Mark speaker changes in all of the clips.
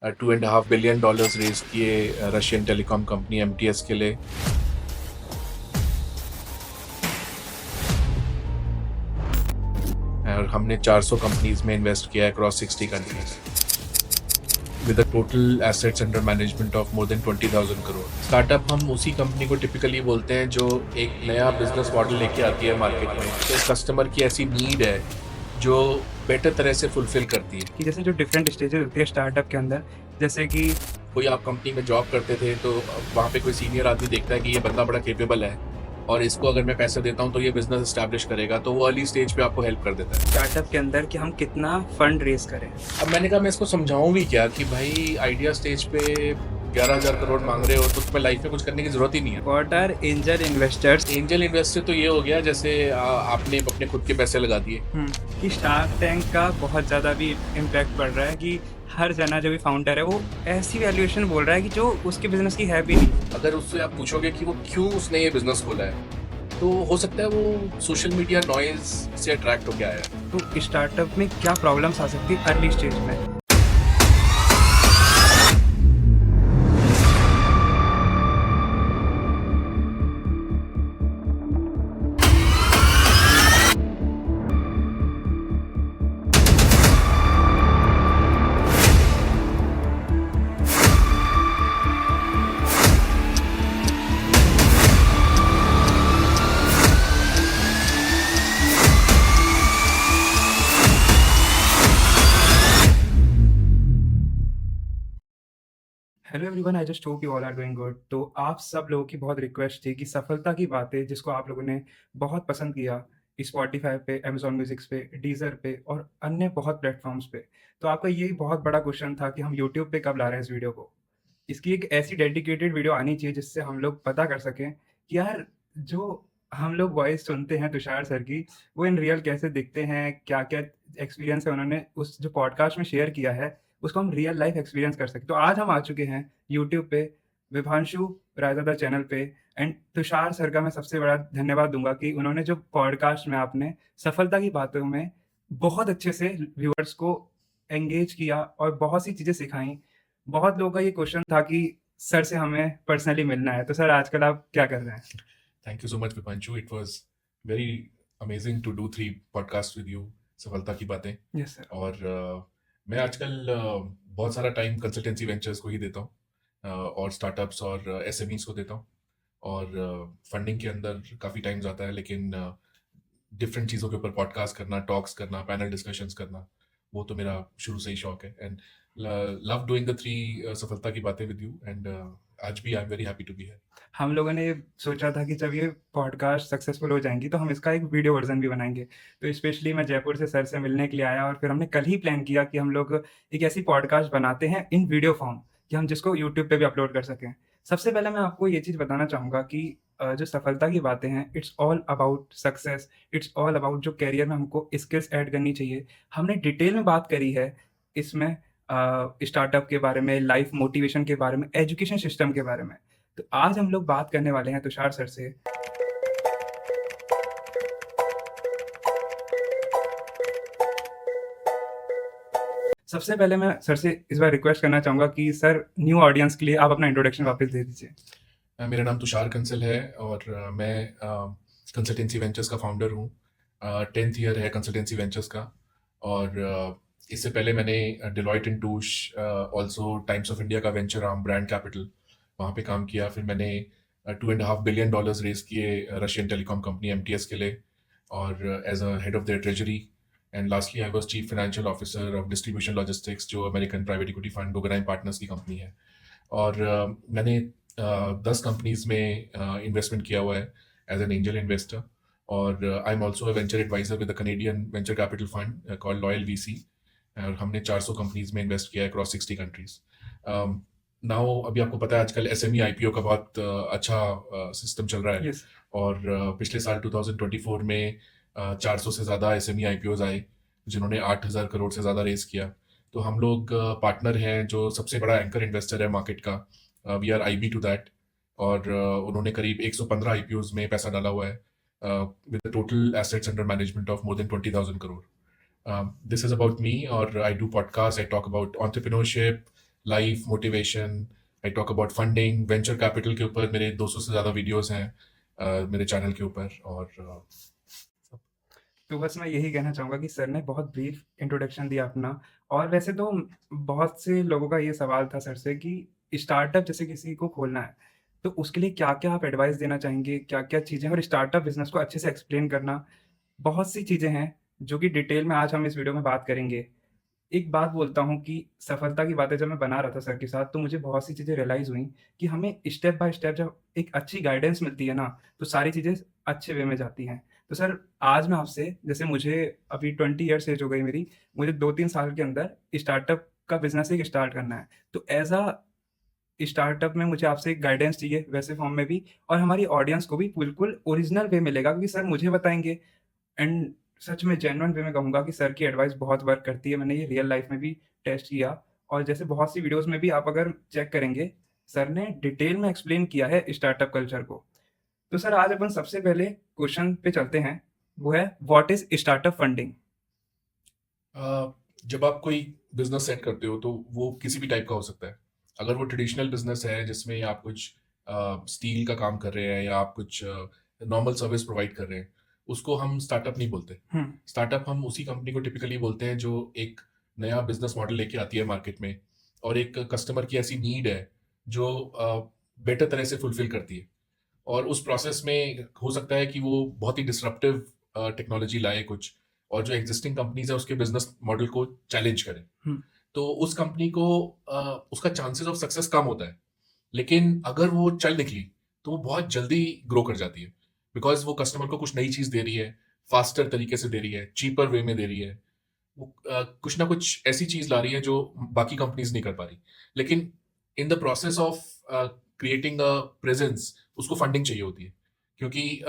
Speaker 1: $2.5 billion raise किए Russian telecom company MTS के लिए। और हमने 400 कंपनीज में इन्वेस्ट किया है across 60 countries with a total assets under management of more than 20,000 crore. Startup हम उसी कंपनी को टिपिकली बोलते हैं जो एक नया बिजनेस मॉडल लेके आती है मार्केट में, तो कस्टमर की ऐसी नीड है जो बेटर तरह से फुलफिल करती है।
Speaker 2: कि जैसे जो डिफरेंट स्टेजेस होती है स्टार्टअप के अंदर, जैसे कि
Speaker 1: कोई आप कंपनी में जॉब करते थे तो वहाँ पे कोई सीनियर आदमी देखता है कि ये बंदा बड़ा केपेबल है और इसको अगर मैं पैसे देता हूँ तो ये बिजनेस एस्टैब्लिश करेगा, तो वो अर्ली स्टेज पे आपको हेल्प कर देता है।
Speaker 2: स्टार्टअप के अंदर कि हम कितना फंड रेज करें।
Speaker 1: अब मैंने कहा मैं इसको समझाऊं भी क्या कि भाई आइडिया स्टेज पे 11,000 करोड़ मांग रहे हो तो तुम्हें लाइफ में कुछ करने की जरूरत ही नहीं है।
Speaker 2: What are angel investors?
Speaker 1: Angel investor तो ये हो गया जैसे आपने अपने खुद के पैसे लगा दिए।
Speaker 2: कि शार्क टैंक का बहुत ज़्यादा भी इम्पैक्ट पड़ रहा है कि हर जना जो भी फाउंडर है वो ऐसी वैल्यूएशन बोल रहा है कि जो उसके बिजनेस की है भी नहीं।
Speaker 1: अगर उससे आप पूछोगे कि वो क्यों उसने ये बिजनेस खोला है, तो हो सकता है वो सोशल मीडिया नॉइज से अट्रैक्ट होकर आया है।
Speaker 2: तो स्टार्टअप में क्या प्रॉब्लम्स आ सकती है अर्ली स्टेज में? Hello everyone, I just hope you all are doing good. तो आप सब लोगों की बहुत रिक्वेस्ट थी कि सफलता की बातें जिसको आप लोगों ने बहुत पसंद किया स्पॉटिफाई पे, अमेजॉन म्यूजिक्स पे, डीजर पे और अन्य बहुत प्लेटफॉर्म्स पे, तो आपका ये बहुत बड़ा क्वेश्चन था कि हम यूट्यूब पे कब ला रहे हैं इस वीडियो को। इसकी एक ऐसी डेडिकेटेड वीडियो आनी चाहिए जिससे हम लोग पता कर सकें कि यार जो हम लोग वॉइस सुनते हैं तुषार सर की, वो इन रियल कैसे दिखते हैं, क्या क्या एक्सपीरियंस है उन्होंने उस जो पॉडकास्ट में शेयर किया है उसको हम रियल लाइफ एक्सपीरियंस कर सकें। तो आज हम आ चुके हैं यूट्यूब पे, विभांशु रायजादा चैनल पे। एंड तुषार सर का मैं सबसे बड़ा धन्यवाद दूंगा कि उन्होंने जो पॉडकास्ट में आपने सफलता की बातों में बहुत अच्छे से व्यूअर्स को एंगेज किया और बहुत सी चीज़ें सिखाई। बहुत लोगों का ये क्वेश्चन था कि सर से हमें पर्सनली मिलना है, तो सर आजकल आप क्या कर रहे हैं?
Speaker 1: Thank you so much Vipanshu, it was very amazing to do 3 podcast with you, सफलता की बातें।
Speaker 2: Yes sir.
Speaker 1: और मैं आजकल बहुत सारा टाइम कंसल्टेंसी वेंचर्स को ही देता हूँ, और स्टार्टअप्स और SMEs को देता हूँ, और फंडिंग के अंदर काफ़ी टाइम जाता है, लेकिन डिफरेंट चीज़ों के ऊपर पॉडकास्ट करना, टॉक्स करना, पैनल डिस्कशंस करना, वो तो मेरा शुरू से ही शौक है। एंड लव डूइंग द 3 सफलता की बातें विद यू, एंड आज भी I am very happy to be here.
Speaker 2: हम लोगों ने ये सोचा था कि जब ये पॉडकास्ट सक्सेसफुल हो जाएंगी तो हम इसका एक वीडियो वर्जन भी बनाएंगे। तो स्पेशली मैं जयपुर से सर से मिलने के लिए आया और फिर हमने कल ही प्लान किया कि हम लोग एक ऐसी पॉडकास्ट बनाते हैं इन वीडियो फॉर्म कि हम जिसको यूट्यूब पे भी अपलोड कर सकें। सबसे पहले मैं आपको ये चीज़ बताना चाहूँगा कि जो सफलता की बातें हैं, it's all about success, it's all about जो करियर में हमको स्किल्स ऐड करनी चाहिए। हमने डिटेल में बात करी है इसमें, स्टार्टअप के बारे में, लाइफ मोटिवेशन के बारे में, एजुकेशन सिस्टम के बारे में। तो आज हम लोग बात करने वाले हैं तुषार सर से। सबसे पहले मैं सर से इस बार रिक्वेस्ट करना चाहूँगा कि सर न्यू ऑडियंस के लिए आप अपना इंट्रोडक्शन वापस दे दीजिए।
Speaker 1: मेरा नाम तुषार कंसल है और मैं कंसल्टेंसी वेंचर्स का फाउंडर हूँ। 10th ईयर है कंसल्टेंसी वेंचर्स का, और इससे पहले मैंने Deloitte and Touche, also Times of India का वेंचर आर्म ब्रांड कैपिटल, वहाँ पे काम किया। फिर मैंने $2.5 billion रेज किए रशियन टेलीकॉम कंपनी MTS के लिए, और as a head of their treasury. And lastly I was chief financial officer of distribution logistics, जो अमेरिकन प्राइवेट इक्विटी फंड गोगनाइन पार्टनर्स की कंपनी है। और मैंने 10 कंपनीज में इन्वेस्टमेंट किया हुआ है एज एन एंजल इन्वेस्टर, और I am also a venture advisor with the Canadian venture capital fund called loyal VC, और हमने 400 कंपनीज में इन्वेस्ट किया है अक्रॉस 60 कंट्रीज। नाउ अभी आपको पता है आजकल SME IPO का बहुत अच्छा सिस्टम चल रहा है।
Speaker 2: यस।
Speaker 1: और पिछले साल 2024 में 400 से ज़्यादा SME IPOs आए जिन्होंने 8,000 करोड़ से ज़्यादा रेज किया। तो हम लोग पार्टनर हैं जो सबसे बड़ा एंकर इन्वेस्टर है मार्केट का, we are IB to that. और उन्होंने करीब 115 IPOs में पैसा डाला हुआ है with total assets under management of more than 20,000 crore. This is about me, or I do podcasts. I talk about entrepreneurship, life, motivation, I talk about funding, venture capital के ऊपर मेरे 200 से ज़्यादा वीडियोस हैं मेरे चैनल के ऊपर। और
Speaker 2: तो बस मैं यही कहना चाहूँगा कि सर ने बहुत ब्रीफ इंट्रोडक्शन दिया अपना। और वैसे तो बहुत से लोगों का ये सवाल था सर से कि स्टार्टअप जैसे किसी को खोलना है, तो उसके लिए क्या-क्या आप एडवाइस देना चाहेंगे? क्या-क्या चीज़ें, और स्टार्टअप बिज़नेस को अच्छे से एक्सप्लेन करना, बहुत सी चीज़ें हैं जो कि डिटेल में आज हम इस वीडियो में बात करेंगे। एक बात बोलता हूँ कि सफलता की बातें जब मैं बना रहा था सर के साथ, तो मुझे बहुत सी चीज़ें रियलाइज़ हुई कि हमें स्टेप बाय स्टेप जब एक अच्छी गाइडेंस मिलती है ना, तो सारी चीज़ें अच्छे वे में जाती हैं। तो सर, आज मैं आपसे, जैसे मुझे अभी 20 ईयर्स एज हो गई मेरी, मुझे 2-3 साल के अंदर स्टार्टअप का बिज़नेस एक स्टार्ट करना है। तो ऐज़ अ स्टार्टअप में मुझे आपसे एक गाइडेंस चाहिए वैसे फॉर्म में भी, और हमारी ऑडियंस को भी बिल्कुल ओरिजिनल वे मिलेगा, क्योंकि सर मुझे बताएँगे एंड सच में जेन्युइन वे में कहूँगा कि सर की एडवाइस बहुत वर्क करती है। मैंने ये रियल लाइफ में भी टेस्ट किया, और जैसे बहुत सी वीडियोज़ में भी आप अगर चेक करेंगे, सर ने डिटेल में एक्सप्लेन किया है स्टार्टअप कल्चर को। तो सर, आज अपन सबसे पहले क्वेश्चन पे चलते हैं, वो है व्हाट इज़ स्टार्टअप फंडिंग?
Speaker 1: जब आप कोई बिजनेस सेट करते हो तो वो किसी भी टाइप का हो सकता है। अगर वो ट्रेडिशनल बिजनेस है जिसमें आप कुछ स्टील का काम कर रहे हैं या आप कुछ नॉर्मल सर्विस प्रोवाइड कर रहे हैं, उसको हम स्टार्टअप नहीं बोलते।
Speaker 2: हुँ,
Speaker 1: स्टार्टअप हम उसी कंपनी को टिपिकली बोलते हैं जो एक नया बिजनेस मॉडल लेके आती है मार्केट में और एक कस्टमर की ऐसी नीड है जो बेटर तरह से फुलफिल करती है। और उस प्रोसेस में हो सकता है कि वो बहुत ही डिसरप्टिव टेक्नोलॉजी लाए कुछ, और जो एग्जिस्टिंग कंपनीज है उसके बिजनेस मॉडल को चैलेंज करे।
Speaker 2: हुँ,
Speaker 1: तो उस कंपनी को उसका चांसेस ऑफ सक्सेस कम होता है, लेकिन अगर वो चल निकली तो वो बहुत जल्दी ग्रो कर जाती है, बिकॉज वो कस्टमर को कुछ नई चीज दे रही है, फास्टर तरीके से दे रही है, चीपर वे में दे रही है। वो कुछ ना कुछ ऐसी चीज ला रही है जो बाकी कंपनीज नहीं कर पा रही। लेकिन in the process of creating a presence उसको फंडिंग चाहिए होती है, क्योंकि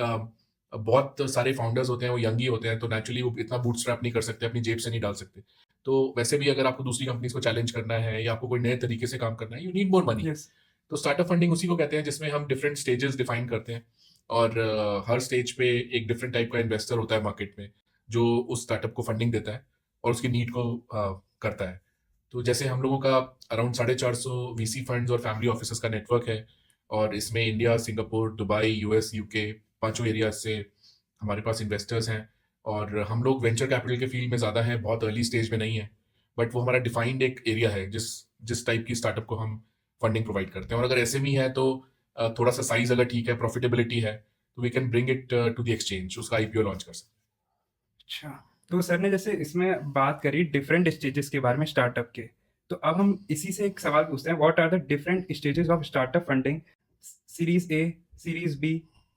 Speaker 1: बहुत सारे फाउंडर्स होते हैं, वो यंग ही होते हैं, तो नेचुरली वो इतना बूटस्ट्रैप नहीं कर सकते, अपनी जेब से नहीं डाल सकते। तो वैसे भी अगर आपको दूसरी कंपनीज को चैलेंज करना है या आपको कोई नए तरीके से काम करना है, you need more money.
Speaker 2: Yes.
Speaker 1: तो स्टार्टअप फंडिंग उसी को कहते हैं जिसमें हम डिफरेंट स्टेजेस डिफाइन करते हैं, और हर स्टेज पे एक डिफरेंट टाइप का इन्वेस्टर होता है मार्केट में जो उस स्टार्टअप को फंडिंग देता है और उसकी नीड को करता है। तो जैसे हम लोगों का अराउंड 450 वीसी फंड्स और फैमिली ऑफिसेस का नेटवर्क है, और इसमें India, Singapore, Dubai, US, UK, पांचों एरिया से हमारे पास इन्वेस्टर्स हैं। और हम लोग वेंचर कैपिटल के फील्ड में ज़्यादा हैं, बहुत अर्ली स्टेज में नहीं है, बट वो हमारा डिफाइंड एक एरिया है जिस जिस टाइप की स्टार्टअप को हम फंडिंग प्रोवाइड करते हैं। और अगर एसएमई है तो थोड़ा सा साइज अगर ठीक है, प्रॉफिटेबिलिटी है, तो we can bring it to the exchange, उसका आईपीओ लॉन्च कर सकते
Speaker 2: अच्छा, तो सर ने जैसे इसमें बात करी डिफरेंट स्टेजेस के बारे में स्टार्टअप के, तो अब हम इसी से एक सवाल पूछते हैं, what are the different stages of startup funding? Series A, series B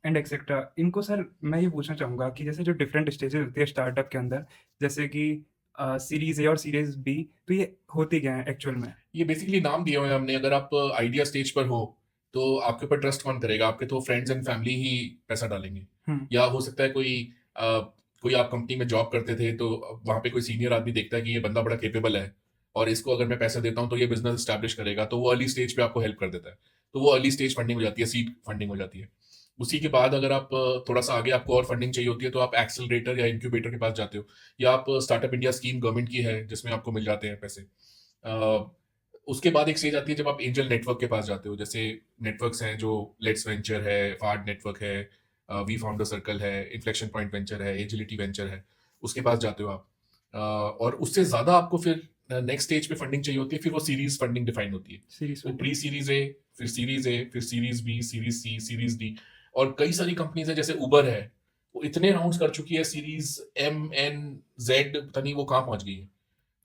Speaker 2: and etcetera. इनको सर मैं ये पूछना चाहूँगा कि जैसे जो डिफरेंट स्टेजेस होती है स्टार्टअप के अंदर, जैसे कि सीरीज़ ए और सीरीज़ बी, तो ये होती क्या है एक्चुअल में?
Speaker 1: हैं। ये बेसिकली नाम दिए हुए हैं हमने। अगर आप आइडिया स्टेज पर हो तो आपके ऊपर ट्रस्ट कौन करेगा? आपके तो फ्रेंड्स एंड फैमिली ही पैसा डालेंगे।
Speaker 2: हुँ,
Speaker 1: या हो सकता है कोई आप कंपनी में जॉब करते थे तो वहाँ पे कोई सीनियर आदमी देखता है कि ये बंदा बड़ा कैपेबल है और इसको अगर मैं पैसा देता हूँ तो ये बिजनेस स्टैब्लिश करेगा, तो वो अर्ली स्टेज पे आपको हेल्प कर देता है। तो वो अर्ली स्टेज फंडिंग हो जाती है, सीड फंडिंग हो जाती है। उसी के बाद अगर आप थोड़ा सा आगे आपको और फंडिंग चाहिए होती है तो आप एक्सेलरेटर या इंक्यूबेटर के पास जाते हो, या आप स्टार्टअप इंडिया स्कीम गवर्नमेंट की है जिसमें आपको मिल जाते हैं पैसे। अ, उसके बाद एक स्टेज आती है जब आप एंजल नेटवर्क के पास जाते हो। जैसे नेटवर्क्स हैं जो लेट्स वेंचर है, फार्ड नेटवर्क है, वी फाउंडर सर्कल है, इन्फ्लेक्शन पॉइंट वेंचर है, एजिलिटी वेंचर है, उसके पास जाते हो आप। और उससे ज़्यादा आपको फिर नेक्स्ट स्टेज पे फंडिंग चाहिए होती है, फिर वो सीरीज फंडिंग डिफाइन होती है।
Speaker 2: सीरीज़
Speaker 1: वो
Speaker 2: फंडिंग।
Speaker 1: प्री सीरीज ए, फिर सीरीज ए, फिर सीरीज बी, सीरीज सी, सीरीज डी, और कई सारी कंपनीज है जैसे उबर है, वो इतने राउंड्स कर चुकी है, सीरीज एम एन जेड, पता नहीं वो कहाँ पहुंच गई है।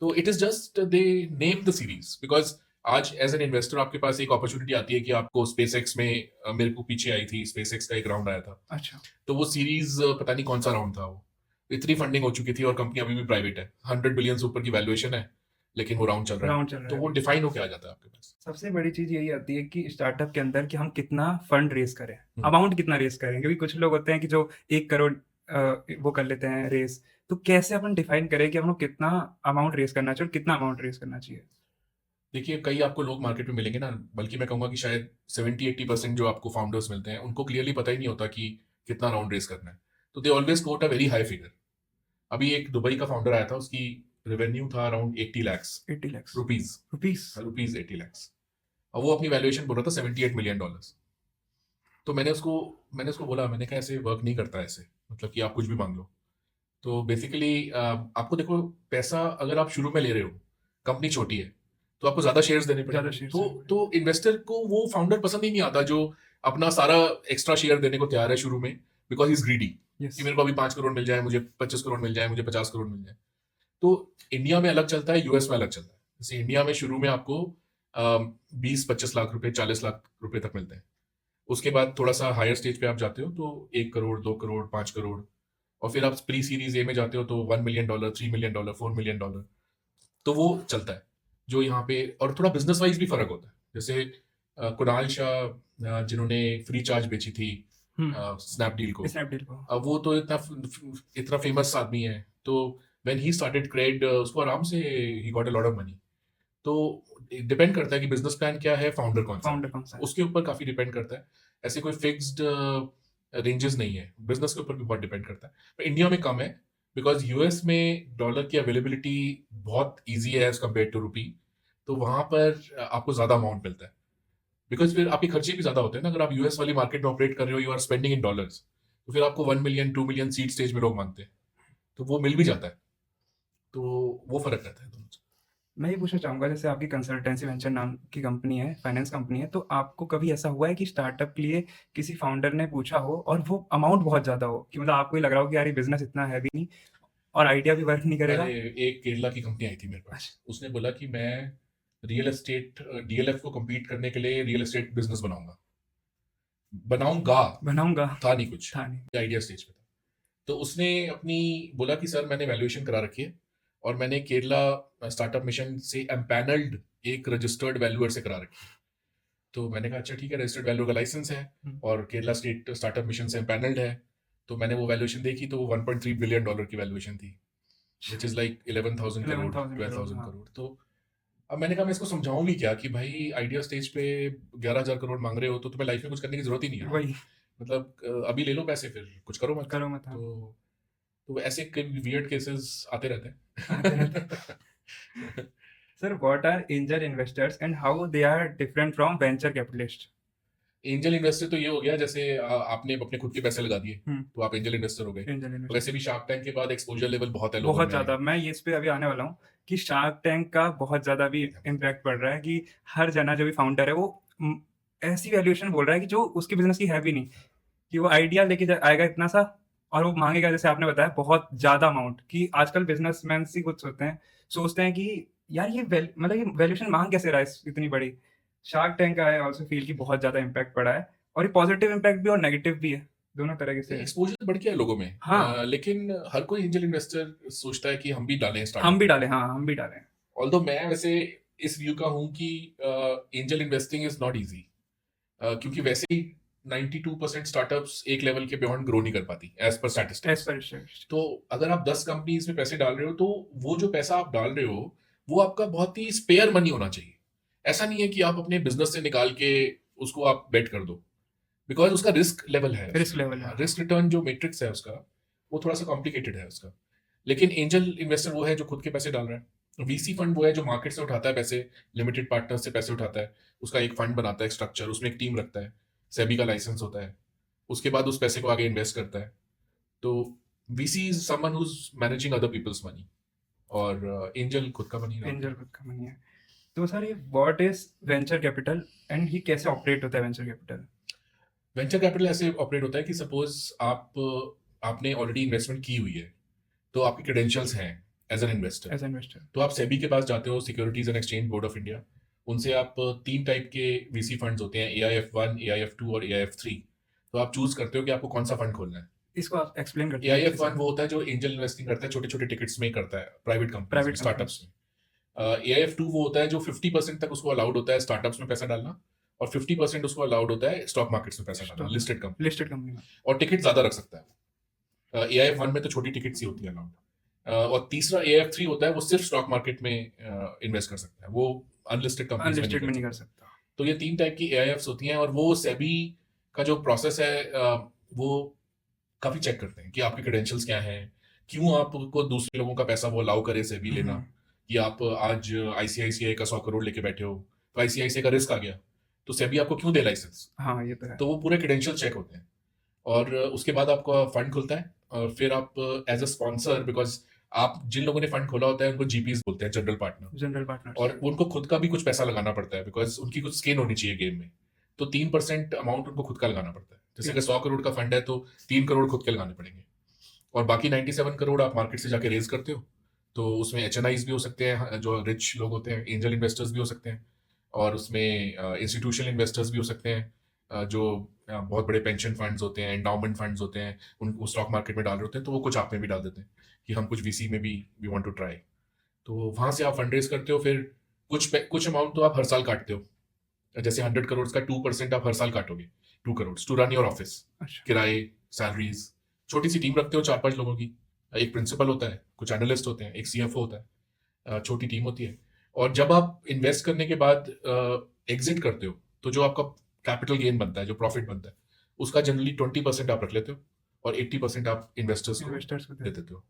Speaker 1: तो it is just they name the series because आज एज एन इन्वेस्टर आपके पास एक अपॉर्चुनिटी आती है कि आपको स्पेस एक्स में मेरे को पीछे आई थी, स्पेस एक्स का एक राउंड आया था,
Speaker 2: अच्छा,
Speaker 1: तो वो सीरीज पता नहीं कौन सा राउंड था वो, इतनी फंडिंग हो चुकी थी और कंपनी अभी भी प्राइवेट है, 100 बिलियन से ऊपर की वैल्यूएशन है, लेकिन वो राउंड चल रहा है।
Speaker 2: राउंड चल रहा
Speaker 1: तो
Speaker 2: है
Speaker 1: वो
Speaker 2: अभी।
Speaker 1: डिफाइन होके आ जाता है आपके पास।
Speaker 2: सबसे बड़ी चीज़ यही आती है कि स्टार्टअप के अंदर कि हम कितना फंड रेज़ करें,
Speaker 1: हम्म।
Speaker 2: अमाउंट कितना रेज़ करें, क्योंकि कुछ लोग होते हैं कि जो 1 करोड़ वो कर लेते हैं रेज़। तो कैसे अपन डिफाइन करें कि हम लोग कितना अमाउंट रेज़ करना चाहिए और कितना अमाउंट रेज़ करना चाहिए?
Speaker 1: देखिए, कई आपको लोग मार्केट में मिलेंगे ना, बल्कि मैं कहूंगा कि शायद 70-80% जो आपको फाउंडर्स मिलते हैं उनको क्लियरली पता ही नहीं होता कि कितना राउंड रेस करना है। तो they always quote a very high figure. अभी एक दुबई का फाउंडर आया था, उसकी रेवेन्यू था around 80 lakhs
Speaker 2: 80 lakhs
Speaker 1: rupees
Speaker 2: rupees.
Speaker 1: Rupees 80 lakhs। और वो अपनी वैल्यूएशन बोल रहा था $78 million। तो मैंने उसको बोला, मैंने कहा ऐसे वर्क नहीं करता ऐसे, मतलब कि आप कुछ भी मांग लो। तो बेसिकली आपको देखो, पैसा अगर आप शुरू में ले रहे हो, कंपनी छोटी है, तो आपको ज्यादा शेयर्स देने
Speaker 2: ज्यादा
Speaker 1: पड़ेंगे।
Speaker 2: शेयर्स
Speaker 1: तो
Speaker 2: देने
Speaker 1: तो इन्वेस्टर को वो फाउंडर पसंद ही नहीं आता जो अपना सारा एक्स्ट्रा शेयर देने को तैयार है शुरू में, बिकॉज इज ग्रीडी
Speaker 2: यस।
Speaker 1: कि मेरे को अभी 5 करोड़ मिल जाए, मुझे 25 करोड़ मिल जाए, मुझे 50 करोड़ मिल जाए। तो इंडिया में अलग चलता है, यूएस में अलग चलता है। जैसे इंडिया में शुरू में आपको 20-25 लाख रुपए, 40 लाख रुपए तक मिलते हैं। उसके बाद थोड़ा सा हायर स्टेज पे आप जाते हो तो 1 करोड़, 2 करोड़, 5 करोड़, और फिर आप प्री सीरीज ए में जाते हो तो $1 million, $3 million, $4 million। तो वो चलता है जो यहाँ पे। और थोड़ा बिजनेस वाइज भी फर्क होता है। जैसे कुणाल शाह, जिन्होंने फ्री चार्ज बेची थी स्नैपडील को,
Speaker 2: स्नैपडील को।
Speaker 1: अब वो तो इतना फेमस आदमी है, तो व्हेन ही स्टार्टेड क्रेड उसको आराम से he got a lot of money. तो डिपेंड करता है कि बिजनेस प्लान क्या है, फाउंडर कौन सा है,
Speaker 2: फाउंडर कौन सा है।
Speaker 1: उसके ऊपर काफी डिपेंड करता है। ऐसे कोई फिक्स्ड रेंजेस नहीं है, बिजनेस के ऊपर भी बहुत डिपेंड करता है। पर इंडिया में कम है, बिकॉज यूएस में डॉलर की अवेलेबिलिटी बहुत ईजी है एज कम्पेयर टू रुपी। तो वहां पर आपको ज्यादा अमाउंट मिलता है, बिकॉज फिर आपके खर्चे भी ज्यादा होते हैं ना। अगर आप यूएस वाली मार्केट में ऑपरेट कर रहे हो, you are spending in dollars, तो फिर आपको 1 मिलियन 2 मिलियन सीड स्टेज में लोग मांगते हैं, तो वो मिल भी जाता है। तो वो फर्क रहता है दोनों से।
Speaker 2: मैं ये पूछना चाहूँगा, जैसे आपकी कंसल्टेंसी वेंचर नाम की कंपनी है, फाइनेंस कंपनी है, तो आपको कभी ऐसा हुआ है कि स्टार्टअप के लिए किसी फाउंडर ने पूछा हो और वो अमाउंट बहुत ज़्यादा हो, कि मतलब आपको ये लग रहा हो कि यार ये बिज़नेस इतना है भी नहीं और आइडिया भी वर्क नहीं करेगा?
Speaker 1: अरे, एक केरला की कंपनी आई थी मेरे पास, उसने बोला कि मैं रियल एस्टेट डीएलएफ को compete करने के लिए रियल एस्टेट बिजनेस बनाऊंगा।
Speaker 2: बनाऊँगा।
Speaker 1: था नहीं कुछ,
Speaker 2: था नहीं।
Speaker 1: आइडिया स्टेज पे था। तो उसने अपनी बोला कि सर मैंने वैल्यूएशन करा रखी है, और मैंने केरला स्टार्टअप मिशन से एम्पैनल्ड एक रजिस्टर्ड वैल्यूअर से करा रखी है। तो मैंने कहा अच्छा ठीक है, रजिस्टर्ड वैल्यूअर का लाइसेंस है और केरला स्टेट स्टार्टअप मिशन से एम्पैनल्ड है। तो मैंने वो वैल्यूएशन देखी, तो वो $1.3 बिलियन की वैल्यूएशन थी, विच इज लाइक 11,000 करोड़,
Speaker 2: 11,000
Speaker 1: 12,000
Speaker 2: हाँ।
Speaker 1: करोड़। तो अब मैंने कहा मैं इसको समझाऊं भी क्या कि भाई आइडिया स्टेज पे 11,000 करोड़ मांग रहे हो, तो तुम्हें लाइफ में कुछ करने की जरूरत ही नहीं है।
Speaker 2: वही।
Speaker 1: मतलब अभी ले लो पैसे, फिर कुछ करो मत।
Speaker 2: करो मत, हाँ।
Speaker 1: तो ऐसे कई वियर्ड केसेस आते रहते
Speaker 2: आते रहते
Speaker 1: हैं।
Speaker 2: Sir, what are angel investors and how they are different from venture capitalist?
Speaker 1: Angel investor तो ये हो गया, जैसे आपने अपने खुद के पैसे लगा दिए तो आप एंजल इन्वेस्टर हो गए।
Speaker 2: एंजल
Speaker 1: वैसे
Speaker 2: इन्वेस्टर
Speaker 1: भी शार्क टैंक के बाद एक्सपोजर लेवल बहुत है लोगों
Speaker 2: बहुत
Speaker 1: में।
Speaker 2: ज़्यादा, मैं ये इस पे अभी आने वाला हूँ कि शार्क टैंक का बहुत ज़्यादा भी इम्पैक्ट पड़ रहा है कि हर जना जो भी फाउंडर है वो ऐसी वैल्यूएशन बोल रहा है कि जो उसके बिजनेस की है भी नहीं, कि वो आइडिया लेके आएगा इतना सा और वो मांगेगा, जैसे आपने बताया, बहुत ज़्यादा अमाउंट। कि आजकल बिजनेसमैन ही कुछ सोचते हैं कि यार ये मतलब ये वैल्यूएशन मांग कैसे रहा है इतनी बड़ी। शार्क टैंक का आई ऑल्सो फील कि बहुत ज़्यादा इम्पैक्ट पड़ा है, और ये पॉजिटिव इम्पैक्ट भी और नेगेटिव भी है, दोनों तरह से है।
Speaker 1: एक्सपोजर बढ़ गया है लोगों में।
Speaker 2: हाँ।
Speaker 1: लेकिन हर कोई एंजल इन्वेस्टर सोचता है कि हम भी डालें
Speaker 2: हम
Speaker 1: स्टार्टअप
Speaker 2: भी
Speaker 1: में।
Speaker 2: डालें, हाँ हम भी डालें।
Speaker 1: ऑल्दो मैं वैसे इस व्यू का हूं कि angel investing is not easy, क्योंकि वैसे ही 92% स्टार्टअप्स एक लेवल के बियॉन्ड ग्रो नहीं कर पाती एज पर स्टैटिस्टिक्स। तो अगर आप 10 कंपनीज में पैसे डाल रहे हो, तो वो जो पैसा आप डाल रहे हो वो आपका बहुत ही स्पेयर मनी होना चाहिए। ऐसा नहीं है कि आप अपने बिजनेस से निकाल के उसको आप बेट कर दो, बिकॉज उसका रिस्क लेवल है।
Speaker 2: रिस्क लेवल है।
Speaker 1: रिस्क रिटर्न जो मैट्रिक्स है उसका, वो थोड़ा सा कॉम्प्लिकेटेड है उसका। लेकिन एंजल इन्वेस्टर वो है जो खुद के पैसे डाल रहा है। वीसी फंड वो है जो मार्केट से उठाता है पैसे, लिमिटेड पार्टनर से पैसे उठाता है, उसका एक फंड बनाता है, स्ट्रक्चर, उसमें एक टीम रखता है, सेबी का लाइसेंस होता है, उसके बाद उस पैसे को आगे इन्वेस्ट करता है। तो VC is someone who is managing other peoples money, और एंजल खुद का मनी।
Speaker 2: एंजल खुद का मनी है। तो सर, ये what is venture capital and ये कैसे ऑपरेट होता है वेंचर कैपिटल?
Speaker 1: वेंचर कैपिटल ऐसे ऑपरेट होता है कि सपोज आपने ऑलरेडी इन्वेस्टमेंट की हुई है, तो आपकी क्रेडेंशियल्स हैं as an investor.
Speaker 2: As investor
Speaker 1: तो आप सेबी के पास जाते हो, securities and exchange board of India, उनसे आप 3 टाइप के वीसी फंड्स होते हैं, AIF 1, AIF 2 और AIF 3। तो आप चूज करते हो कि आपको कौन सा फंड खोलना है।
Speaker 2: इसको आप एक्सप्लेन करते हैं?
Speaker 1: AIF 1 वो होता है जो एंजल इन्वेस्टिंग करता है, छोटे छोटे टिकट्स में ही करता है, प्राइवेट कंपनी, स्टार्टअप्स में। AIF 2 वो होता है जो 50% तक उसको अलाउड होता है स्टार्टअप्स में पैसा डालना, और 50% उसको अलाउड होता है स्टॉक मार्केट्स में पैसा डालना, लिस्टेड कंपनी।
Speaker 2: लिस्टेड कंपनी में।
Speaker 1: और टिकट ज्यादा रख सकता है। AIF 1 में तो छोटी टिकट्स ही होती है अलाउड। और तीसरा AIF 3 होता है, वो सिर्फ स्टॉक मार्केट में इन्वेस्ट कर सकता है, वो अनलिस्टेड कंपनी
Speaker 2: अनलिस्टेड में नहीं कर सकता।
Speaker 1: तो ये 3 टाइप की AIFs होती हैं, और वो सेबी का जो प्रोसेस है वो काफी चेक करते हैं कि आपके क्रेडेंशियल्स क्या हैं, क्यों आपको दूसरे लोगों का पैसा वो अलाउ करे सेबी लेना,
Speaker 2: हम्म,
Speaker 1: कि आप आज आईसीआईसीआई का 100 करोड़ लेके बैठे हो, तो आईसीआईसीआई का रिस्क आ गया, तो सेबी आपको क्यों दे लाइसेंस?
Speaker 2: हाँ ये तो है।
Speaker 1: तो वो पूरे क्रेडेंशियल चेक होते हैं, और उसके बाद आपका फंड खुलता है, और फिर आप एज अ स्पॉन्सर, बिकॉज आप जिन लोगों ने फंड खोला होता है उनको जीपीज बोलते हैं, जनरल पार्टनर,
Speaker 2: जनरल पार्टनर्स।
Speaker 1: और उनको खुद का भी कुछ पैसा लगाना पड़ता है, बिकॉज उनकी कुछ स्किन होनी चाहिए गेम में। तो 3% अमाउंट उनको खुद का लगाना पड़ता है। जैसे अगर 100 करोड़ का फंड है तो 3 करोड़ खुद के लगाने पड़ेंगे, और बाकी 97 करोड़ आप मार्केट से जाके रेज करते हो। तो उसमें एच भी हो सकते हैं, जो रिच लोग होते हैं, एंजल इन्वेस्टर्स भी हो सकते हैं, और उसमें इंस्टीट्यूशनल इन्वेस्टर्स भी हो सकते हैं, जो बहुत बड़े पेंशन फंड्स होते हैं, एंडाउमेंट फंड्स होते हैं, उनको स्टॉक मार्केट में डाल रहे होते हैं, तो वो कुछ आप में भी डाल देते हैं कि हम कुछ वीसी में भी वी वांट टू ट्राई। तो वहां से आप फंड रेज करते हो, फिर कुछ अमाउंट तो आप हर साल काटते हो। जैसे 100 करोड़ का 2% आप हर साल काटोगे, 2 crore to run your office,
Speaker 2: अच्छा।
Speaker 1: किराए, सैलरीज। छोटी सी टीम रखते हो 4-5 लोगों की, एक प्रिंसिपल होता है, कुछ एनालिस्ट होते हैं, एक सीएफओ होता है, छोटी टीम होती है। और जब आप इन्वेस्ट करने के बाद एग्जिट करते हो, तो जो आपका कैपिटल गेन बनता है, जो प्रॉफिट बनता है, उसका जनरली 20% आप रख लेते हो, और 80% आप इन्वेस्टर्स को
Speaker 2: इन्वेस्टर्स को
Speaker 1: दे
Speaker 2: देते।
Speaker 1: देते हो।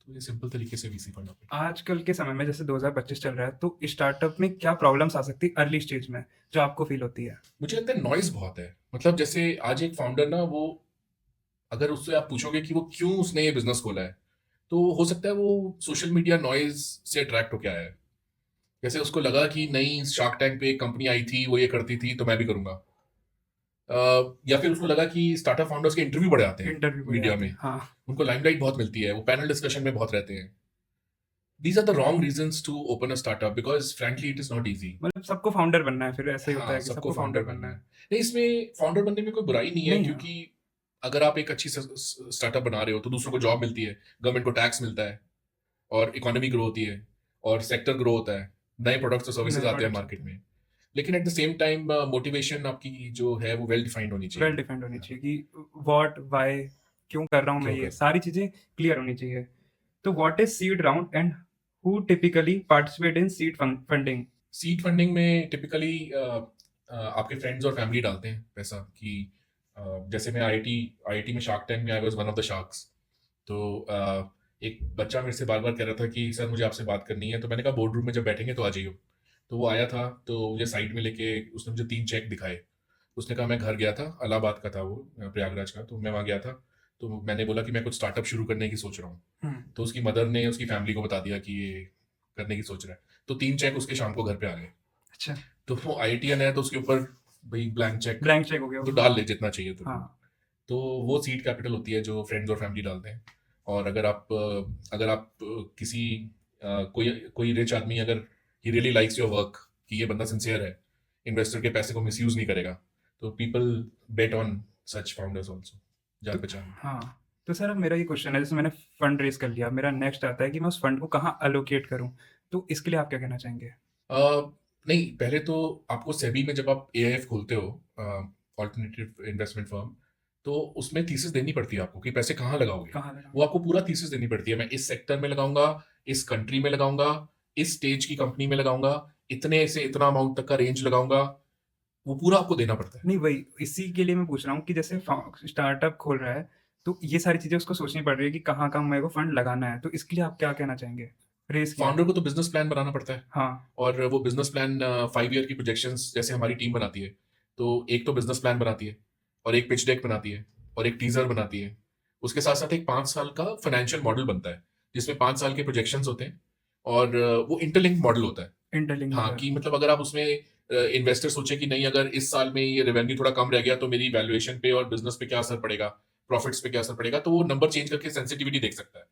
Speaker 1: तो ये सिंपल तरीके से वीसी फंड ऑपरेट।
Speaker 2: आजकल के समय में जैसे 2025 चल रहा है, तो स्टार्टअप में क्या प्रॉब्लम्स आ सकती है अर्ली स्टेज में, जो आपको फील होती है?
Speaker 1: मुझे लगता है नॉइज बहुत है। मतलब जैसे आज एक फाउंडर ना, वो अगर उससे आप पूछोगे कि वो क्यों उसने ये बिजनेस खोला है, तो हो सकता है वो सोशल मीडिया नॉइज से अट्रैक्ट होके आया है। जैसे उसको लगा कि नहीं, शार्क टैंक पे एक कंपनी आई थी, वो ये करती थी, तो मैं भी करूंगा। या फिर उसको लगा कि स्टार्टअप फाउंडर्स के इंटरव्यू बड़े आते हैं
Speaker 2: इंटरव्यू बढ़
Speaker 1: मीडिया
Speaker 2: जाते
Speaker 1: में,
Speaker 2: हैं, हाँ।
Speaker 1: उनको लाइमलाइट बहुत मिलती है, वो पैनल डिस्कशन में बहुत रहते हैं। These are the wrong reasons to open a startup, because frankly it is not easy.
Speaker 2: मतलब सबको फाउंडर बनना है, फिर ऐसा ही होता
Speaker 1: हाँ,
Speaker 2: है कि
Speaker 1: सबको
Speaker 2: सबको
Speaker 1: फाउंडर
Speaker 2: फाउंडर
Speaker 1: बनना
Speaker 2: बनना
Speaker 1: है।
Speaker 2: है।
Speaker 1: नहीं, इसमें फाउंडर बनने में कोई बुराई नहीं है,
Speaker 2: नहीं है।
Speaker 1: क्योंकि अगर आप एक अच्छी स्टार्टअप बना रहे हो तो दूसरों को जॉब मिलती है, गवर्नमेंट को टैक्स मिलता है, और इकोनॉमी ग्रो होती है, और सेक्टर ग्रो होता है, नए प्रोडक्ट्स और सर्विसेज
Speaker 2: नए
Speaker 1: आते हैं
Speaker 2: प्रोडक्ट्स
Speaker 1: मार्केट
Speaker 2: आते हैं।
Speaker 1: में। लेकिन at the same time motivation आपकी जो है वो वेल डिफाइंड होनी
Speaker 2: वेल
Speaker 1: चाहिए।
Speaker 2: डिफाइंड होनी चाहिए कि व्हाट, व्हाई, क्यों कर रहा हूँ मैं,
Speaker 1: क्यों
Speaker 2: ये
Speaker 1: कर रहे
Speaker 2: सारी चीज़ें क्लियर होनी चाहिए। तो what is seed round and who typically participate in seed funding?
Speaker 1: Seed funding में टिपिकली आपके फ्रेंड्स और फैमिली डालते हैं पैसा, कि जैसे मैं आईआईटी में शार्क टैंक में I was one of the sharks. तो एक बच्चा मेरे से बार बार कह रहा था कि सर मुझे आपसे बात करनी है, तो मैंने कहा बोर्ड रूम में जब बैठेंगे तो आ जाइयो। तो वो आया था, तो मुझे साइड में लेके उसने मुझे 3 चेक दिखाए। उसने कहा, मैं घर गया था, इलाहाबाद का था वो, प्रयागराज का, तो मैं वहाँ गया था। तो मैंने बोला कि मैं कुछ स्टार्टअप शुरू करने की सोच रहा हूँ।
Speaker 2: हुँ,
Speaker 1: तो उसकी मदर ने उसकी फैमिली को बता दिया कि ये करने की सोच रहा है। तो 3 चेक उसके शाम को घर पे आ गए।
Speaker 2: अच्छा,
Speaker 1: तो वो आईआईटीएन है, तो उसके ऊपर भाई ब्लैंक चेक,
Speaker 2: ब्लैंक चेक हो गया
Speaker 1: तो
Speaker 2: वो।
Speaker 1: डाल ले जितना चाहिए तेरे को।
Speaker 2: हाँ,
Speaker 1: तो वो सीड कैपिटल होती है जो फ्रेंड्स और फैमिली डालते हैं। और अगर आप किसी कोई कोई रिच आदमी, अगर he really likes your work, कि ये बंदा सिंसियर है, इन्वेस्टर के पैसे को मिसयूज नहीं करेगा, तो people bet on such founders also,
Speaker 2: तो
Speaker 1: जान पहचान में।
Speaker 2: हाँ, तो सर अब मेरा ये क्वेश्चन है, जैसे मैंने फंड रेज़ कर लिया, मेरा नेक्स्ट आता है कि मैं उस फंड को कहाँ एलोकेट करूँ? तो इसके लिए आप क्या कहना चाहेंगे?
Speaker 1: नहीं, पहले तो आपको सेबी में जब आप एआईएफ खोलते हो, ऑल्टरनेटिव इन्वेस्टमेंट फर्म, तो उसमें थीसिस देनी पड़ती है आपको कि पैसे कहाँ लगाओगे।
Speaker 2: कहाँ
Speaker 1: वो
Speaker 2: लगाऊँ?
Speaker 1: आपको पूरा थीसिस देनी पड़ती है, मैं इस सेक्टर में लगाऊंगा, इस कंट्री में लगाऊंगा, इस स्टेज की कंपनी में लगाऊंगा, इतने से इतना अमाउंट तक का रेंज लगाऊंगा, वो पूरा आपको देना पड़ता है।
Speaker 2: नहीं वही, इसी के लिए मैं पूछ रहा हूँ कि जैसे स्टार्टअप खोल रहा है, तो ये सारी चीज़ें उसको सोचनी पड़ रही है कि कहाँ-कहाँ मेरे को फंड लगाना है, तो इसके लिए आप क्या कहना चाहेंगे? रेज़ किया।
Speaker 1: फाउंडर को तो बिजनेस प्लान बनाना पड़ता है,
Speaker 2: हाँ,
Speaker 1: और वो बिजनेस प्लान 5 ईयर की प्रोजेक्शंस जैसे हमारी टीम बनाती है। तो एक तो बिजनेस प्लान बनाती है, और एक पिच डेक बनाती है, और एक टीजर बनाती है। उसके साथ साथ एक 5 साल का फाइनेंशियल मॉडल बनता है, जिसमें 5 साल के प्रोजेक्शंस होते हैं, और वो इंटरलिंक मॉडल होता है।
Speaker 2: इंटरलिंक
Speaker 1: हाँ,
Speaker 2: मॉडल।
Speaker 1: कि मतलब अगर आप उसमें इन्वेस्टर सोचे कि नहीं, अगर इस साल में ये रेवेन्यू थोड़ा कम रह गया तो मेरी वैल्यूएशन पे और बिजनेस पे क्या असर पड़ेगा, प्रॉफिट्स पे क्या असर पड़ेगा, तो वो नंबर चेंज करके सेंसिटिविटी देख सकता है।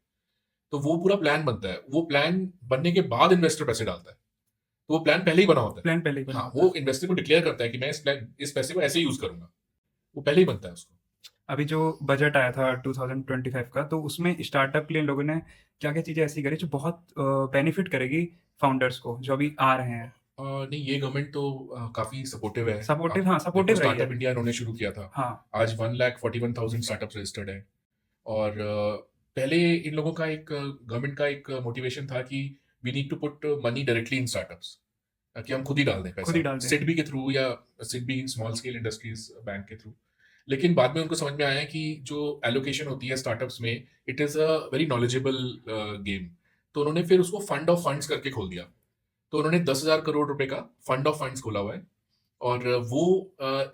Speaker 1: तो वो पूरा प्लान बनता है, वो प्लान बनने के बाद इन्वेस्टर पैसे डालता है। तो वो प्लान पहले ही बना होता है।
Speaker 2: प्लान पहले ही बना
Speaker 1: हाँ,
Speaker 2: होता है।
Speaker 1: वो इन्वेस्टर को डिक्लेयर करता है कि मैं इस पैसे को ऐसे यूज करूंगा, वो पहले ही बनता है उसको।
Speaker 2: अभी जो बजट आया था 2025 का, तो उसमें स्टार्टअप के लिए इन लोगों ने क्या-क्या चीज़ें ऐसी करी जो बहुत बेनिफिट करेगी फाउंडर्स को, जो अभी आ रहे हैं?
Speaker 1: नहीं, ये गवर्नमेंट तो काफी सपोर्टिव है।
Speaker 2: सपोर्टिव,
Speaker 1: आप
Speaker 2: हाँ,
Speaker 1: देखो,
Speaker 2: सपोर्टिव रही है।
Speaker 1: स्टार्टअप इंडिया इन्होंने शुरू किया था।
Speaker 2: हाँ,
Speaker 1: आज 1,41,000 स्टार्टअप रजिस्टर्ड है। और पहले इन लोगों का एक गवर्नमेंट का एक मोटिवेशन था कि we need to put money directly in startups, कि हम खुद ही डाल दें
Speaker 2: खुद ही
Speaker 1: पैसा,
Speaker 2: डाल दें।
Speaker 1: सिडबी के थ्रू, या SIDBI small scale industries bank के थ्रू। लेकिन बाद में उनको समझ में आया कि जो एलोकेशन होती है स्टार्टअप्स में, it is a very knowledgeable game. तो उन्होंने फिर उसको फंड ऑफ फंड्स करके खोल दिया। तो उन्होंने 10,000 करोड़ रुपए का फंड ऑफ फंड्स खोला हुआ है और वो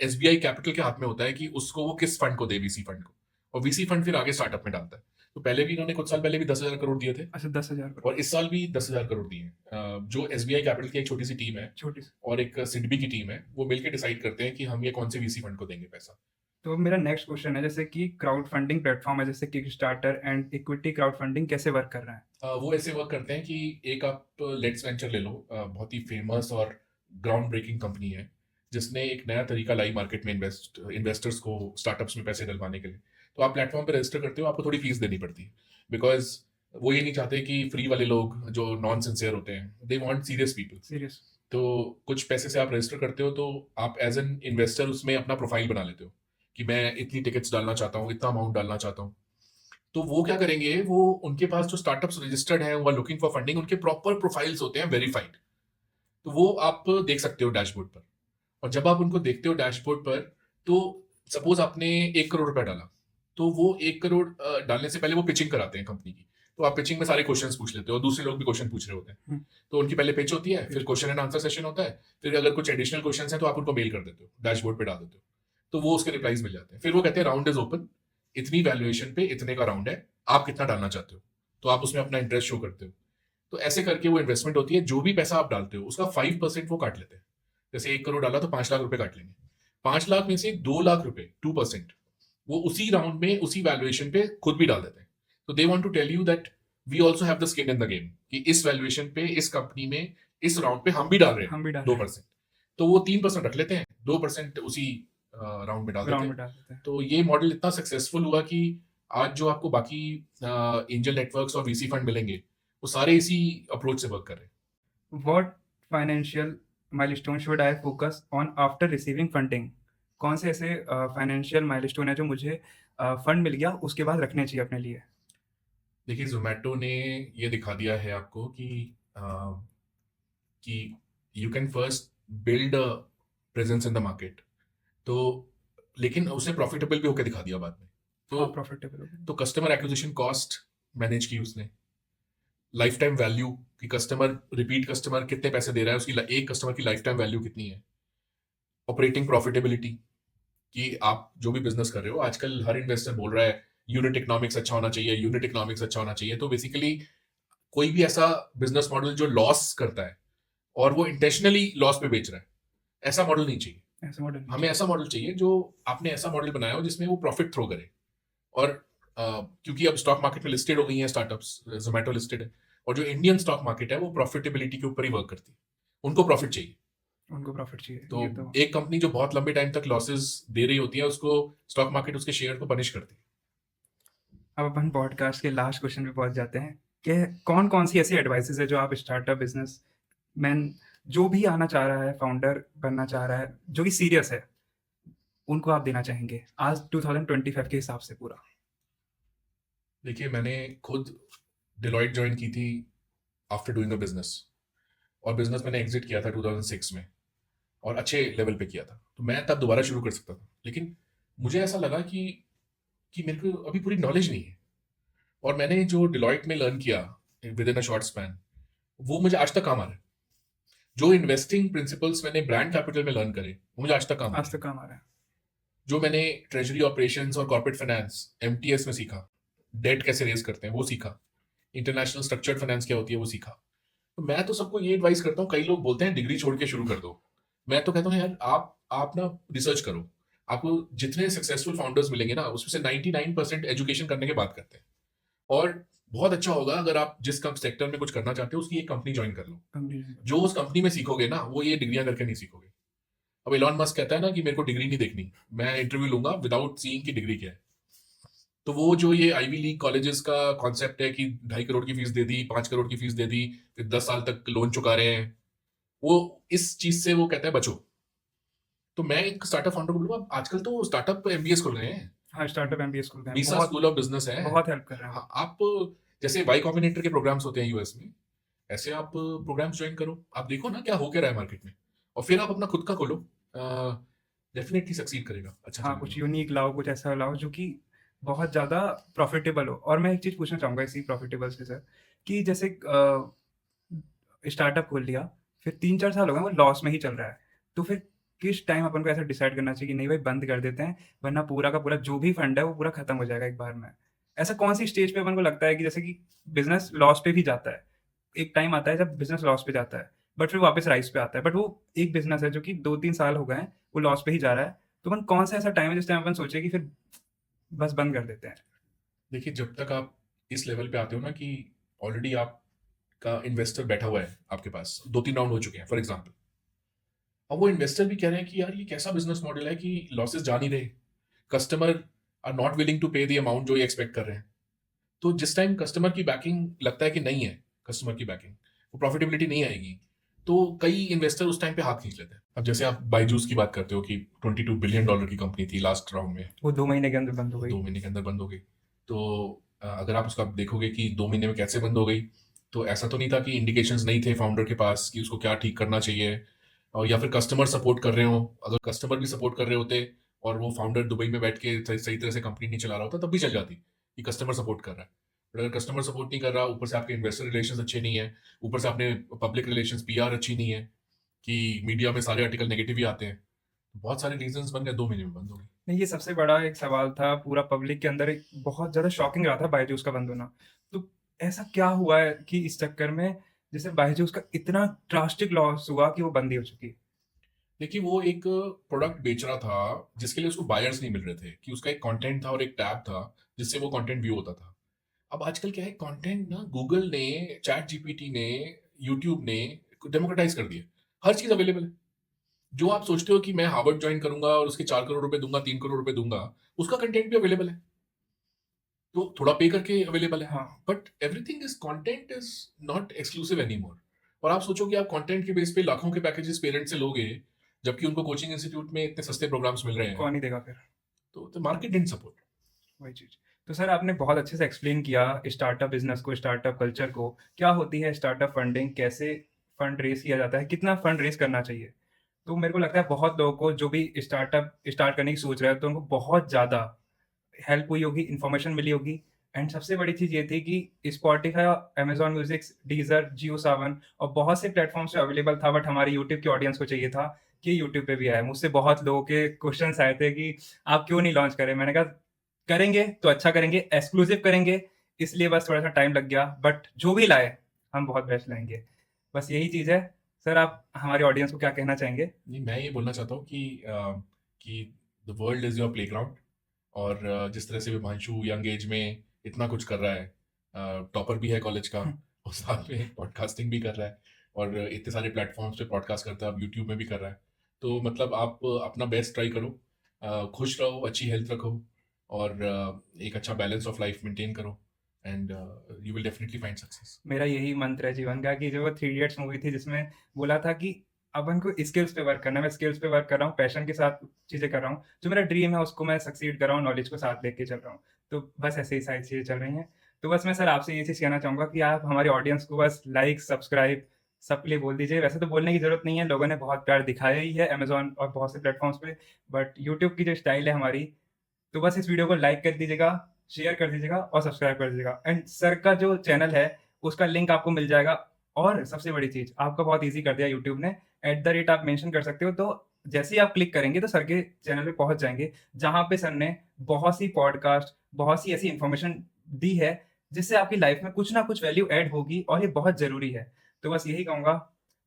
Speaker 1: एसबीआई कैपिटल के हाथ में होता है कि उसको वो किस फंड को दे, वीसी फंड को। और वीसी फंड फिर आगे स्टार्टअप में डालता है। तो पहले भी इन्होंने कुछ साल पहले भी 10,000 करोड़ दिए थे
Speaker 2: अच्छा 10,000 करोड़।
Speaker 1: और इस साल भी 10,000 करोड़ दिए हैं। जो एसबीआई कैपिटल की एक छोटी सी टीम है
Speaker 2: छोटी सी।
Speaker 1: और एक सिडबी की टीम है, वो मिलकर डिसाइड करते हैं कि हम ये कौन से वीसी फंड को देंगे पैसा।
Speaker 2: तो मेरा नेक्स्ट क्वेश्चन है जैसे कि क्राउड फंडिंग प्लेटफॉर्म है जैसे Kickstarter and equity crowd funding कैसे वर्क कर रहा है?
Speaker 1: वो ऐसे वर्क करते हैं कि एक आप लेट्स वेंचर ले लो, बहुत ही फेमस और ग्राउंड ब्रेकिंग कंपनी है जिसने एक नया तरीका लाई मार्केट में इन्वेस्टर्स को स्टार्टअप्स में पैसे डलवाने के लिए। तो आप प्लेटफॉर्म पे रजिस्टर करते हो, आपको थोड़ी फीस देनी पड़ती है बिकॉज वो ये नहीं चाहते कि फ्री वाले लोग जो नॉन सिंसियर होते हैं, they want serious people.
Speaker 2: Serious.
Speaker 1: तो कुछ पैसे से आप रजिस्टर करते हो तो आप एज एन इन्वेस्टर उसमें अपना प्रोफाइल बना लेते हो कि मैं इतनी टिकट्स डालना चाहता हूँ, इतना अमाउंट डालना चाहता हूँ। तो वो क्या करेंगे, वो उनके पास जो स्टार्टअप्स रजिस्टर्ड हैं, वो लुकिंग फॉर फंडिंग, उनके प्रॉपर प्रोफाइल्स होते हैं वेरीफाइड। तो वो आप देख सकते हो डैशबोर्ड पर। और जब आप उनको देखते हो डैशबोर्ड पर, तो सपोज आपने 1 करोड़ रुपया डाला, तो वो 1 करोड़ डालने से पहले वो पिचिंग कराते हैं कंपनी की। तो आप पिचिंग में सारे क्वेश्चंस पूछ लेते हो और दूसरे लोग भी क्वेश्चन पूछ रहे होते हैं।
Speaker 2: हम्म।
Speaker 1: तो उनकी पहले पिच होती है, फिर क्वेश्चन एंड आंसर सेशन होता है, फिर अगर कुछ एडिशनल क्वेश्चन हैं तो आप उनको मेल कर देते हो, डैशबोर्ड पे डाल देते हो। तो वो उसके रिप्लाईज मिल जाते हैं। फिर वो कहते हैं राउंड इज ओपन, इतनी वैल्यूएशन पे इतने का राउंड है, आप कितना डालना चाहते हो। तो आप उसमें अपना इंटरेस्ट शो करते हो। तो ऐसे करके वो इन्वेस्टमेंट होती है। जो भी पैसा आप डालते हो उसका 5% वो काट लेते हैं। जैसे 1 करोड़ डाला तो 5 लाख रुपए काट लेंगे। 5 लाख में से 2 लाख रुपए 2% वो उसी राउंड में उसी वैल्यूएशन पे खुद भी डाल देते हैं। तो they want to tell you that we also have the skin in the game कि इस वैल्यूएशन पे, इस कंपनी में, इस राउंड पे हम भी डाल रहे हैं
Speaker 2: हम भी डाल
Speaker 1: दो
Speaker 2: रहे हैं।
Speaker 1: परसेंट तो वो 3% रख लेते हैं, 2% उसी राउंड में डाल देते
Speaker 2: ग्राउंड
Speaker 1: हैं।
Speaker 2: में डाल देते हैं।
Speaker 1: तो ये मॉडल इतना सक्सेसफुल हुआ कि आज जो आपको बाकी एंजल नेटवर्क्स और वीसी फंड मिलेंगे, वो सारे इसी अप्रोच से वर्क कर रहे हैं।
Speaker 2: What financial milestone should I focus on after receiving funding? कौन से ऐसे फाइनेंशियल माइलस्टोन है जो मुझे फंड मिल गया उसके बाद रखने चाहिए अपने लिए?
Speaker 1: देखिए, जोमेटो ने ये दिखा दिया है आपको कि you can first build a presence in the market. तो लेकिन उसे प्रॉफिटेबल भी होकर दिखा दिया बाद में। तो
Speaker 2: हाँ प्रॉफिटेबल हो गया।
Speaker 1: तो कस्टमर एक्विजिशन कॉस्ट मैनेज की उसने, लाइफ टाइम वैल्यू कि कस्टमर, रिपीट कस्टमर कितने पैसे दे रहा है, उसकी एक कस्टमर की लाइफ टाइम वैल्यू कितनी है। ऑपरेटिंग प्रॉफिटेबिलिटी कि आप जो भी बिजनेस कर रहे हो, आजकल हर इन्वेस्टर बोल रहा है यूनिट इकोनॉमिक्स अच्छा होना चाहिए, यूनिट इकोनॉमिक्स अच्छा होना चाहिए। तो बेसिकली कोई भी ऐसा बिजनेस मॉडल जो लॉस करता है और वो इंटेंशनली लॉस पे बेच रहा है, ऐसा मॉडल नहीं चाहिए।
Speaker 2: ऐसा मॉडल
Speaker 1: हमें ऐसा मॉडल चाहिए जो आपने ऐसा मॉडल बनाया हो जिसमें वो प्रॉफिट थ्रो करे। और क्योंकि अब स्टॉक मार्केट में लिस्टेड हो गई हैं स्टार्टअप्स, जोमेटो लिस्टेड है, और जो इंडियन स्टॉक मार्केट है वो प्रॉफिटेबिलिटी के ऊपर ही वर्क करती है। उनको प्रॉफिट चाहिए।
Speaker 2: उनको प्रॉफिट चाहिए
Speaker 1: तो
Speaker 2: ये तो।
Speaker 1: एक कंपनी जो बहुत लंबे टाइम तक लॉसेस दे रही होती है, उसको स्टॉक मार्केट उसके शेयर को पनिश करती है।
Speaker 2: अब अपन पॉडकास्ट के लास्ट क्वेश्चन पे पहुंच जाते हैं कि कौन कौन सी ऐसी एडवाइसेस है जो आप स्टार्टअप बिजनेस मैन जो भी आना चाह रहा है, फाउंडर बनना चाह रहा है, जो कि सीरियस है, उनको आप देना चाहेंगे आज 2025 के हिसाब से पूरा?
Speaker 1: देखिए, मैंने खुद डिलॉयट ज्वाइन की थी आफ्टर डूइंग अ बिजनेस, और बिजनेस मैंने एग्जिट किया था 2006 में, और अच्छे लेवल पे किया था। तो मैं तब दोबारा शुरू कर सकता था, लेकिन मुझे ऐसा लगा कि मेरे को अभी पूरी नॉलेज नहीं है। और मैंने जो डिलॉयट में लर्न किया with in a short span, वो मुझे आज तक काम आ रहा है। जो इन्वेस्टिंग प्रिंसिपल्स मैंने ब्रांड कैपिटल में लर्न करे, वो मुझे आज तक काम आ
Speaker 2: आज
Speaker 1: रहे
Speaker 2: तक
Speaker 1: हैं।
Speaker 2: काम आ रहा है।
Speaker 1: जो मैंने ट्रेजरी ऑपरेशंस और कॉर्पोरेट फाइनेंस एमटीएस में सीखा, डेट कैसे रेज करते हैं वो सीखा, इंटरनेशनल स्ट्रक्चर्ड फाइनेंस क्या होती है वो सीखा। तो मैं तो सबको ये एडवाइस करता हूँ, कई लोग बोलते हैं डिग्री छोड़ के शुरू कर दो। मैं तो कहता हूँ यार, आप ना रिसर्च करो। आपको जितने सक्सेसफुल फाउंडर्स मिलेंगे ना, उसमें से 99% एजुकेशन करने के बाद करते हैं। और बहुत अच्छा होगा अगर आप जिस सेक्टर में कुछ करना चाहते हो उसकी एक कंपनी ज्वाइन कर लो।
Speaker 2: कंपनी
Speaker 1: जो उस कंपनी में सीखोगे ना, वो ये डिग्रियां करके नहीं सीखोगे। अब एलॉन मस्क कहता है ना कि मेरे को डिग्री नहीं देखनी, मैं इंटरव्यू लूंगा विदाउट सीइंग की डिग्री क्या है। तो वो जो ये आईवी लीग कॉलेजेस का कॉन्सेप्ट है कि 2.5 करोड़ की फीस दे दी, 5 करोड़ की फीस दे दी, फिर 10 साल तक लोन चुका रहे हैं, वो इस चीज से वो कहता है बचो। तो मैं एक स्टार्टअप फाउंडर को बोलूंगा, आजकल तो स्टार्टअप एमबीएस खुल रहे हैं,
Speaker 2: हाँ स्टार्टअप एमबीए स्कूल का
Speaker 1: मीसा
Speaker 2: बहुत
Speaker 1: स्कूल ऑफ बिजनेस है।
Speaker 2: बहुत हेल्प कर रहे हैं।
Speaker 1: हाँ, आप जैसे वाई कॉम्बिनेटर के प्रोग्राम्स होते हैं यूएस में, ऐसे आप प्रोग्राम्स ज्वाइन करो, आप देखो ना क्या हो क्या रहा है मार्केट में, और फिर आप अपना खुद का खोलो। डेफिनेटली सक्सीड करेगा, अच्छा
Speaker 2: हाँ,
Speaker 1: चलेगा।
Speaker 2: कुछ यूनिक लाओ, कुछ ऐसा लाओ जो कि बहुत ज़्यादा प्रॉफ़िटेबल हो। और मैं एक चीज़ पूछना चाहूँगा इसी प्रॉफ़िटेबल से सर, कि जैसे स्टार्टअप खोल लिया, फिर 3-4 साल हो गए वो लॉस में ही चल रहा है। तो फिर किस टाइम अपन को ऐसा डिसाइड करना चाहिए कि नहीं भाई बंद कर देते हैं, वरना पूरा का पूरा जो भी फंड है वो पूरा खत्म हो जाएगा एक बार में। ऐसा कौन-सी स्टेज पे अपन को लगता है कि जैसे कि बिज़नेस लॉस पे भी जाता है। एक टाइम आता है जब बिज़नेस लॉस पे जाता है, बट फिर वापस राइज़ पे आता है। बट वो एक बिज़नेस है जो कि 2-3 साल हो गए हैं, वो लॉस पे ही जा रहा है। तो अपन कौन-सा ऐसा टाइम है जिस टाइम अपन सोचे कि फिर बस बंद कर देते हैं?
Speaker 1: देखिए, जब तक आप इस लेवल पे आते हो ना कि ऑलरेडी आपका इन्वेस्टर बैठा हुआ है आपके पास, 2-3 राउंड हो चुके हैं फॉर एग्ज़ाम्पल। अब वो इन्वेस्टर भी कह रहे हैं कि यार ये कैसा बिज़नेस मॉडल है कि लॉसेस जा नहीं रहे। Customer are not willing to pay the amount जो ये एक्सपेक्ट कर रहे हैं। तो जिस टाइम कस्टमर की बैकिंग लगता है कि नहीं है, कस्टमर की बैकिंग, वो प्रॉफिटेबिलिटी नहीं आएगी, तो कई इन्वेस्टर उस टाइम पे हाथ खींच लेते हैं। अब जैसे आप बायजूस की बात करते हो कि $22 बिलियन की कंपनी थी लास्ट राउंड में,
Speaker 2: वो 2 महीने के अंदर बंद हो
Speaker 1: वो
Speaker 2: गई।
Speaker 1: 2 महीने के अंदर बंद हो गई। तो अगर आप उसका देखोगे कि 2 महीने में कैसे बंद हो गई, तो ऐसा तो नहीं था कि इंडिकेशंस नहीं थे फाउंडर के पास कि उसको क्या ठीक करना चाहिए, और या फिर कस्टमर सपोर्ट कर रहे हो। अगर कस्टमर भी सपोर्ट कर रहे होते और वो फाउंडर दुबई में बैठ के सही तरह से कंपनी नहीं चला रहा होता, तब भी चल जाती कि कस्टमर सपोर्ट कर रहा है। बट अगर कस्टमर सपोर्ट नहीं कर रहा, ऊपर से आपके इन्वेस्टर रिलेशंस अच्छे नहीं है, ऊपर से आपने पब्लिक रिलेशंस पीआर अच्छी नहीं है कि मीडिया में सारे आर्टिकल नेगेटिव ही आते हैं, बहुत सारे रीजंस बन गए, 2 महीने में बंद हो गई।
Speaker 2: नहीं, ये सबसे बड़ा एक सवाल था पूरा पब्लिक के अंदर, एक बहुत ज़्यादा शॉकिंग रहा था बायजूस का बंद होना। तो ऐसा क्या हुआ है कि इस चक्कर में जैसे बायजूस का इतना ड्रास्टिक लॉस हुआ कि वो बंद ही हो चुकी?
Speaker 1: देखिए, वो एक प्रोडक्ट बेच रहा था जिसके लिए उसको बायर्स नहीं मिल रहे थे, कि उसका एक कंटेंट था और एक टैब था जिससे वो कंटेंट व्यू होता था। अब आजकल क्या है, कंटेंट ना गूगल ने, चैट जीपीटी ने, यूट्यूब ने डेमोक्रेटाइज कर दिया। हर चीज अवेलेबल है। जो आप सोचते हो कि मैं हार्वर्ड ज्वाइन करूंगा और उसके 4 करोड़ रुपए दूंगा, 3 करोड़ रुपए दूंगा, उसका कंटेंट भी अवेलेबल है। तो थोड़ा पे करके अवेलेबल है।
Speaker 2: हाँ,
Speaker 1: but everything is content is not exclusive anymore. और आप सोचो कि आप कंटेंट के बेस पे लाखों के पैकेजेस पेरेंट से लोगे, जबकि उनको कोचिंग इंस्टीट्यूट में इतने सस्ते प्रोग्राम्स मिल रहे हैं।
Speaker 2: कौन ही देगा फिर?
Speaker 1: तो मार्केट डिडंट सपोर्ट।
Speaker 2: वही चीज़। तो सर आपने बहुत अच्छे से एक्सप्लेन किया स्टार्टअप बिज़नेस को, स्टार्टअप कल्चर को, क्या होती है स्टार्टअप फंडिंग, कैसे फंड रेज़ किया जाता है, कितना फंड रेज़ करना चाहिए। तो मेरे को लगता है बहुत लोगों को जो भी स्टार्टअप स्टार्ट करने की सोच रहे हैं, तो उनको बहुत ज़्यादा हेल्प हुई होगी, इन्फॉर्मेशन मिली होगी। एंड सबसे बड़ी चीज़ ये थी कि स्पॉटिफ़ाई, अमेज़न म्यूज़िक, डीज़र, जियो सावन और बहुत से प्लेटफ़ॉर्म्स पे अवेलेबल था, बट हमारी यूट्यूब की ऑडियंस को चाहिए था कि यूट्यूब पे भी आए। मुझसे बहुत लोगों के क्वेश्चन्स आए थे कि आप क्यों नहीं लॉन्च करें? मैंने कहा करेंगे तो अच्छा करेंगे, एक्सक्लूसिव करेंगे, इसलिए बस थोड़ा-सा टाइम लग गया, बट जो भी लाए, हम बहुत बेस्ट लाएँगे। बस यही चीज़ है। सर आप हमारी ऑडियंस को क्या कहना चाहेंगे?
Speaker 1: नहीं, मैं ये बोलना चाहता हूँ कि the world is your playground. और जिस तरह से विभांशु यंग एज में इतना कुछ कर रहा है, टॉपर भी है कॉलेज का,
Speaker 2: हुँ,
Speaker 1: और साथ में पॉडकास्टिंग भी कर रहा है, और इतने सारे प्लेटफॉर्म्स पे पॉडकास्ट करता है, अब यूट्यूब में भी कर रहा है। तो मतलब आप अपना बेस्ट ट्राई करो, खुश रहो, अच्छी हेल्थ रखो, और एक अच्छा बैलेंस ऑफ लाइफ मेंटेन करो, and you will definitely find success.
Speaker 2: मेरा यही मंत्र है जीवन का कि जो वो थ्री इडियट्स मूवी थी जिसमें बोला था कि अपन को स्किल्स पे वर्क करना है, मैं स्किल्स पे वर्क कर रहा हूँ, पैशन के साथ चीज़ें कर रहा हूँ। जो मेरा ड्रीम है उसको मैं सक्सीड कर रहा हूँ, नॉलेज को साथ लेके चल रहा हूँ। तो बस ऐसे ही सारी चीज़ें चल रही हैं। तो बस मैं सर आपसे ये चीज़ कहना चाहूँगा कि आप हमारी ऑडियंस को बस लाइक, सब्सक्राइब सबके लिए बोल दीजिए। वैसे तो बोलने की ज़रूरत नहीं है, लोगों ने बहुत प्यार दिखाया ही है अमेज़न और बहुत से प्लेटफ़ॉर्म्स पे, बट यूट्यूब की जो स्टाइल है हमारी, तो बस इस वीडियो को लाइक कर दीजिएगा, शेयर कर दीजिएगा और सब्सक्राइब कर दीजिएगा। एंड सर का जो चैनल है, उसका लिंक आपको मिल जाएगा। और सबसे बड़ी चीज़, आपका बहुत ईज़ी कर दिया यूट्यूब ने, @ आप मेंशन कर सकते हो, तो जैसे ही आप क्लिक करेंगे, तो सर के चैनल पे पहुँच जाएँगे, जहाँ पे सर ने बहुत सी पॉडकास्ट, बहुत सी ऐसी इन्फॉर्मेशन दी है, जिससे आपकी लाइफ़ में कुछ ना कुछ वैल्यू ऐड होगी और ये बहुत ज़रूरी है। तो बस यही कहूँगा,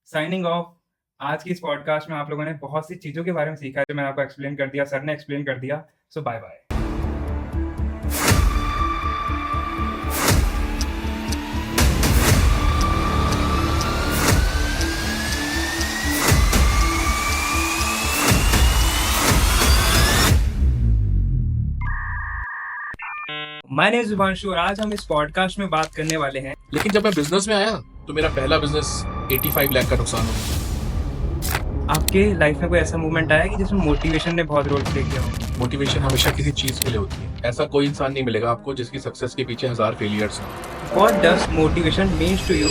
Speaker 2: साइनिंग ऑफ। आज की इस पॉडकास्ट में आप लोगों ने बहुत सी चीज़ों के बारे में सीखा है, जो मैंने आपको एक्सप्लेन कर दिया, सर ने एक्सप्लेन कर दिया। So bye bye. My name is Shubhanshu और आज हम इस पॉडकास्ट में बात करने वाले हैं।
Speaker 1: लेकिन जब मैं बिजनेस में आया, तो मेरा पहला बिजनेस 85 लाख का नुकसान हो गया।
Speaker 2: आपके लाइफ में कोई ऐसा मोमेंट आया कि जिसमें मोटिवेशन ने बहुत रोल प्ले किया हो?
Speaker 1: मोटिवेशन हमेशा किसी चीज के लिए होती है। ऐसा कोई इंसान नहीं मिलेगा आपको जिसकी सक्सेस के पीछे 1000 फेलियर्स हो।
Speaker 2: What does motivation means to you?